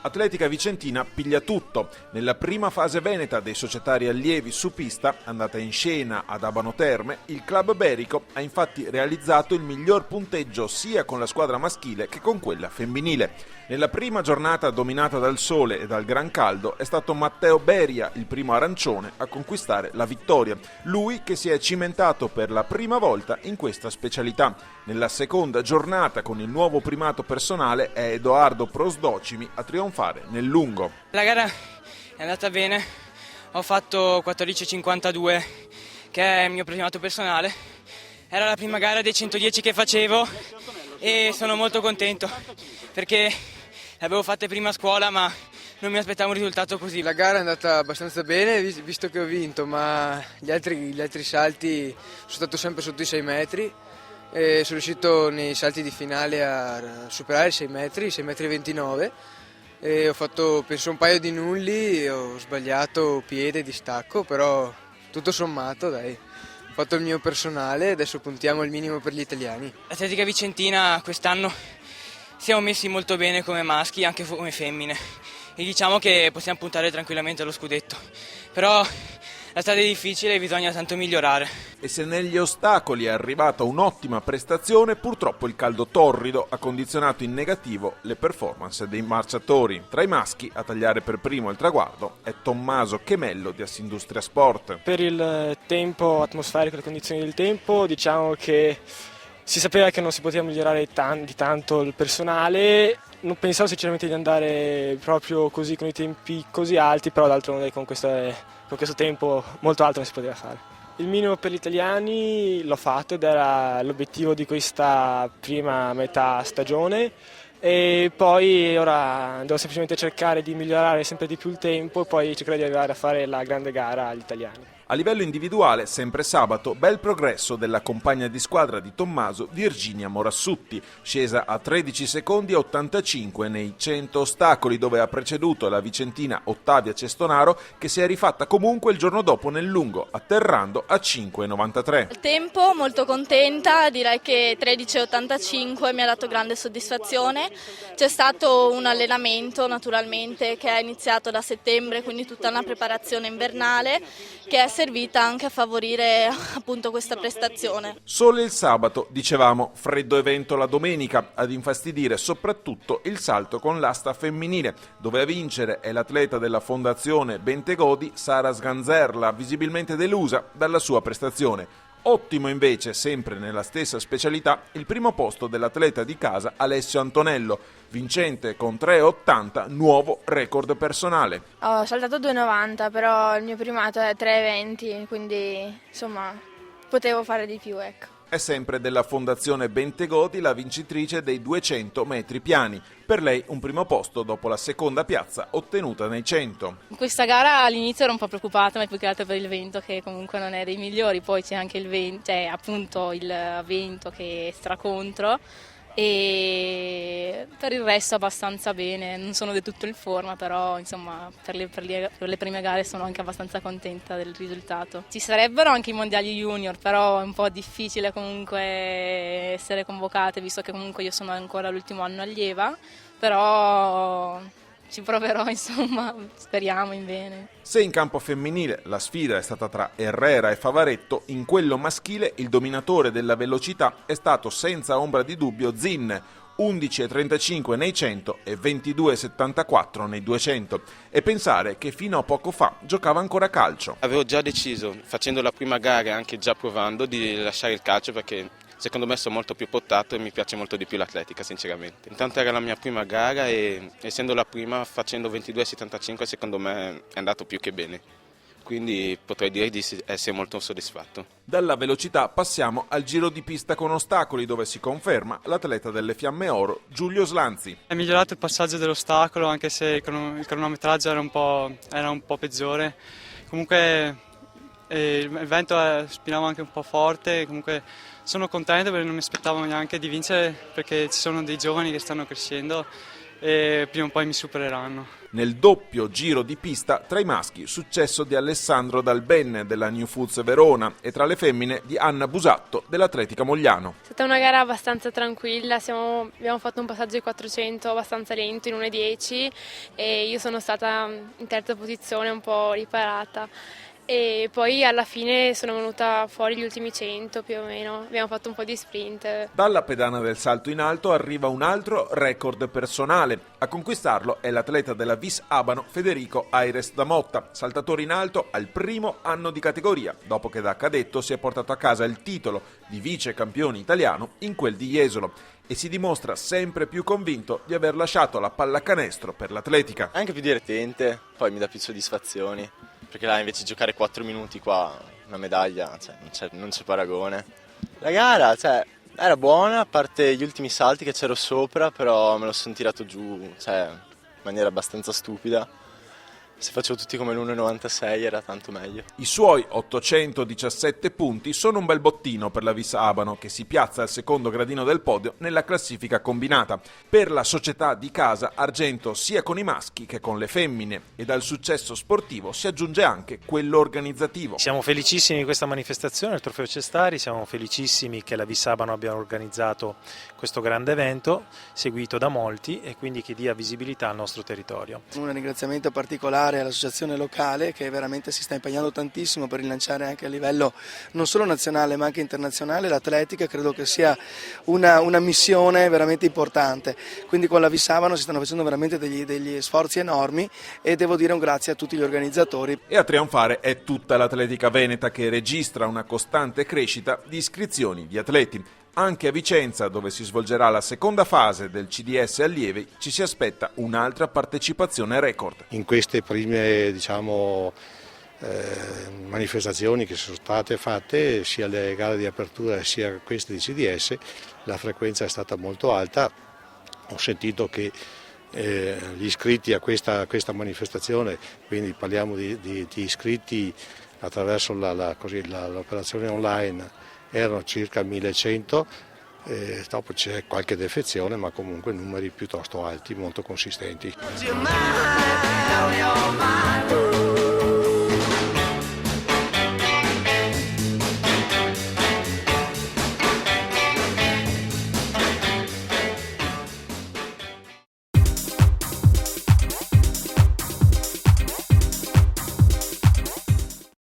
Atletica Vicentina piglia tutto. Nella prima fase veneta dei societari allievi su pista, andata in scena ad Abano Terme, il club berico ha infatti realizzato il miglior punteggio sia con la squadra maschile che con quella femminile. Nella prima giornata dominata dal sole e dal gran caldo è stato Matteo Beria, il primo arancione, a conquistare la vittoria. Lui che si è cimentato per la prima volta in questa specialità. Nella seconda giornata con il nuovo primato personale è Edoardo Prosdocimi a trionfare nel lungo. La gara è andata bene, ho fatto 14,52 che è il mio primato personale. Era la prima gara dei 110 che facevo e sono molto contento perché le avevo fatte prima a scuola ma non mi aspettavo un risultato così. La gara è andata abbastanza bene visto che ho vinto, ma gli altri salti sono stato sempre sotto i 6 metri e sono riuscito nei salti di finale a superare i 6 metri, 6,29 metri e ho fatto penso un paio di nulli, ho sbagliato piede di stacco, però tutto sommato dai. Ho fatto il mio personale, adesso puntiamo il minimo per gli italiani. L'Atletica Vicentina quest'anno siamo messi molto bene come maschi, anche come femmine, e diciamo che possiamo puntare tranquillamente allo scudetto, però la strada è difficile e bisogna tanto migliorare. E se negli ostacoli è arrivata un'ottima prestazione, purtroppo il caldo torrido ha condizionato in negativo le performance dei marciatori. Tra i maschi a tagliare per primo il traguardo è Tommaso Chemello di Assindustria Sport. Per il tempo atmosferico, le condizioni del tempo, diciamo che si sapeva che non si poteva migliorare di tanto il personale. Non pensavo sinceramente di andare proprio così con i tempi così alti, però d'altronde con questo tempo molto alto non si poteva fare. Il minimo per gli italiani l'ho fatto ed era l'obiettivo di questa prima metà stagione e poi ora devo semplicemente cercare di migliorare sempre di più il tempo e poi cercare di arrivare a fare la grande gara agli italiani. A livello individuale, sempre sabato, bel progresso della compagna di squadra di Tommaso, Virginia Morassutti, scesa a 13 secondi e 85 nei 100 ostacoli, dove ha preceduto la vicentina Ottavia Cestonaro, che si è rifatta comunque il giorno dopo nel lungo, atterrando a 5,93. Il tempo, molto contenta, direi che 13,85 mi ha dato grande soddisfazione. C'è stato un allenamento naturalmente che è iniziato da settembre, quindi tutta una preparazione invernale che è servita anche a favorire appunto questa prestazione. Solo il sabato, dicevamo, freddo evento la domenica, ad infastidire soprattutto il salto con l'asta femminile, dove a vincere è l'atleta della Fondazione Bentegodi, Sara Sganzerla, visibilmente delusa dalla sua prestazione. Ottimo invece, sempre nella stessa specialità, il primo posto dell'atleta di casa Alessio Antonello, vincente con 3,80, nuovo record personale. Ho saltato 2,90, però il mio primato è 3,20, quindi insomma potevo fare di più, ecco. È sempre della Fondazione Bentegodi la vincitrice dei 200 metri piani. Per lei un primo posto dopo la seconda piazza ottenuta nei 100. In questa gara all'inizio ero un po' preoccupata, ma più che altro per il vento che comunque non è dei migliori, poi c'è anche il vento, appunto il vento che stracontro e per il resto abbastanza bene, non sono del tutto in forma, però insomma per le prime gare sono anche abbastanza contenta del risultato. Ci sarebbero anche i mondiali junior, però è un po' difficile comunque essere convocate visto che comunque io sono ancora l'ultimo anno allieva, però ci proverò, insomma, speriamo in bene. Se in campo femminile la sfida è stata tra Herrera e Favaretto, in quello maschile il dominatore della velocità è stato senza ombra di dubbio Zinn, 11,35 nei 100 e 22,74 nei 200. E pensare che fino a poco fa giocava ancora a calcio. Avevo già deciso, facendo la prima gara e anche già provando, di lasciare il calcio perché secondo me sono molto più portato e mi piace molto di più l'atletica sinceramente. Intanto era la mia prima gara e essendo la prima facendo 22,75 secondo me è andato più che bene. Quindi potrei dire di essere molto soddisfatto. Dalla velocità passiamo al giro di pista con ostacoli dove si conferma l'atleta delle Fiamme Oro Giulio Slanzi. È migliorato il passaggio dell'ostacolo anche se il cronometraggio era un po' peggiore. Comunque il vento spinava anche un po' forte, comunque sono contento perché non mi aspettavo neanche di vincere perché ci sono dei giovani che stanno crescendo e prima o poi mi supereranno. nel doppio giro di pista tra i maschi, successo di Alessandro Dalben della New Foods Verona e tra le femmine di Anna Busatto dell'Atletica Mogliano. È stata una gara abbastanza tranquilla, abbiamo fatto un passaggio di 400 abbastanza lento in 1:10 e io sono stata in terza posizione un po' riparata. E poi alla fine sono venuta fuori gli ultimi 100 più o meno, abbiamo fatto un po' di sprint. Dalla pedana del salto in alto arriva un altro record personale. A conquistarlo è l'atleta della Vis Abano Federico Aires da Motta, saltatore in alto al primo anno di categoria, dopo che da cadetto si è portato a casa il titolo di vice campione italiano in quel di Jesolo e si dimostra sempre più convinto di aver lasciato la pallacanestro per l'atletica. È anche più divertente, poi mi dà più soddisfazioni. Perché là invece di giocare 4 minuti qua, una medaglia, non c'è paragone. La gara, era buona, a parte gli ultimi salti che c'ero sopra, però me lo sono tirato giù, in maniera abbastanza stupida. Se facevo tutti come l'1,96 era tanto meglio. I suoi 817 punti sono un bel bottino per la Vis Abano, che si piazza al secondo gradino del podio nella classifica combinata. Per la società di casa, argento sia con i maschi che con le femmine, e dal successo sportivo si aggiunge anche quello organizzativo. Siamo felicissimi di questa manifestazione, il Trofeo Cestari, siamo felicissimi che la Vis Abano abbia organizzato questo grande evento, seguito da molti, e quindi che dia visibilità al nostro territorio. Un ringraziamento particolare all'associazione locale che veramente si sta impegnando tantissimo per rilanciare anche a livello non solo nazionale ma anche internazionale l'atletica. Credo che sia una missione veramente importante, quindi con la Vis Abano si stanno facendo veramente degli sforzi enormi e devo dire un grazie a tutti gli organizzatori. E a trionfare è tutta l'atletica veneta, che registra una costante crescita di iscrizioni di atleti. Anche a Vicenza, dove si svolgerà la seconda fase del CDS allievi, ci si aspetta un'altra partecipazione record. In queste prime manifestazioni che sono state fatte, sia le gare di apertura sia queste di CDS, la frequenza è stata molto alta. Ho sentito che gli iscritti a questa manifestazione, quindi parliamo di iscritti attraverso l'operazione online, erano circa 1100, dopo c'è qualche defezione ma comunque numeri piuttosto alti, molto consistenti.